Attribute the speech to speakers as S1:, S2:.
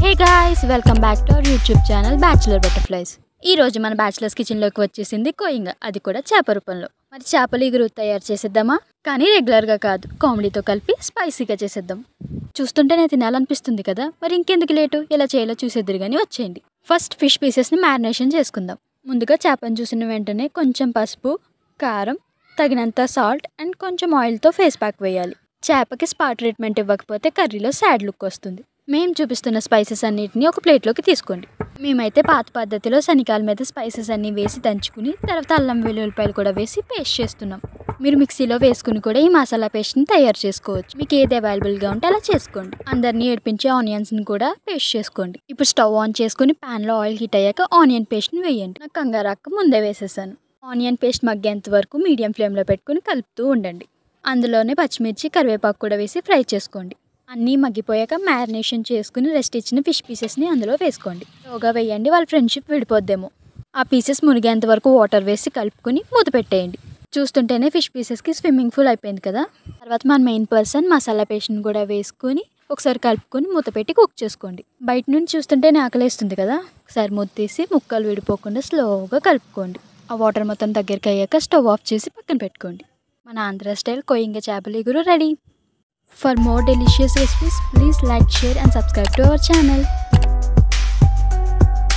S1: Hey guys, welcome back to our YouTube channel bachelor butterflies. ఈ రోజు మన bachelors కిచెన్లోకి వచ్చేసింది కోయింగ, అది కూడా చేప రూపంలో. మరి చేపల ఇగురు తయారు చేసేద్దామా? కానీ రెగ్యులర్గా కాదు, కామెడీతో కలిపి స్పైసీగా చేసేద్దాం. చూస్తుంటేనే తినాలనిపిస్తుంది కదా, మరి ఇంకెందుకు లేటు, ఎలా చేయాలో చూసేద్దరు కానీ వచ్చేయండి. ఫస్ట్ ఫిష్ పీసెస్ని మ్యారినేషన్ చేసుకుందాం. ముందుగా చేపను చూసిన వెంటనే కొంచెం పసుపు, కారం, తగినంత సాల్ట్ అండ్ కొంచెం ఆయిల్తో ఫేస్ ప్యాక్ వేయాలి. చేపకి స్పా ట్రీట్మెంట్ ఇవ్వకపోతే కర్రీలో సాడ్ లుక్ వస్తుంది. మేము చూపిస్తున్న స్పైసెస్ అన్నిటిని ఒక ప్లేట్లోకి తీసుకోండి. మేమైతే పాత పద్ధతిలో శనికాల మీద స్పైసెస్ అన్నీ వేసి దంచుకుని తర్వాత అల్లం వెల్లుల్లిపాయలు కూడా వేసి పేస్ట్ చేస్తున్నాం. మీరు మిక్సీలో వేసుకుని కూడా ఈ మసాలా పేస్ట్ని తయారు చేసుకోవచ్చు. మీకు ఏది అవైలబుల్గా ఉంటే అలా చేసుకోండి. అందరినీ ఏడిపించే ఆనియన్స్ని కూడా పేస్ట్ చేసుకోండి. ఇప్పుడు స్టవ్ ఆన్ చేసుకుని ప్యాన్లో ఆయిల్ హీట్ అయ్యాక ఆనియన్ పేస్ట్ని వేయండి. నాకు కంగారాక్క ముందే వేసేసాను. ఆనియన్ పేస్ట్ మగ్గేంత వరకు మీడియం ఫ్లేమ్లో పెట్టుకుని కలుపుతూ ఉండండి. అందులోనే పచ్చిమిర్చి, కరివేపాకు కూడా వేసి ఫ్రై చేసుకోండి. అన్నీ మగ్గిపోయాక మ్యారినేషన్ చేసుకుని రెస్ట్ ఇచ్చిన ఫిష్ పీసెస్ని అందులో వేసుకోండి. స్లోగా వేయండి, వాళ్ళ ఫ్రెండ్షిప్ విడిపోద్దేమో. ఆ పీసెస్ మునిగేంత వరకు వాటర్ వేసి కలుపుకొని మూత పెట్టేయండి. చూస్తుంటేనే ఫిష్ పీసెస్కి స్విమ్మింగ్ పూల్ అయిపోయింది కదా. తర్వాత మన మెయిన్ పర్సన్ మసాలా పేస్ట్ని కూడా వేసుకొని ఒకసారి కలుపుకొని మూత పెట్టి కుక్ చేసుకోండి. బయట నుంచి చూస్తుంటేనే ఆకలేస్తుంది కదా, ఒకసారి మూత తీసి ముక్కలు విడిపోకుండా స్లోగా కలుపుకోండి. ఆ వాటర్ మొత్తం దగ్గరికి అయ్యాక స్టవ్ ఆఫ్ చేసి పక్కన పెట్టుకోండి. మన ఆంధ్ర స్టైల్ కోయింగ చేపల ఇగురు ready. For more delicious recipes, please like, share and subscribe to our channel.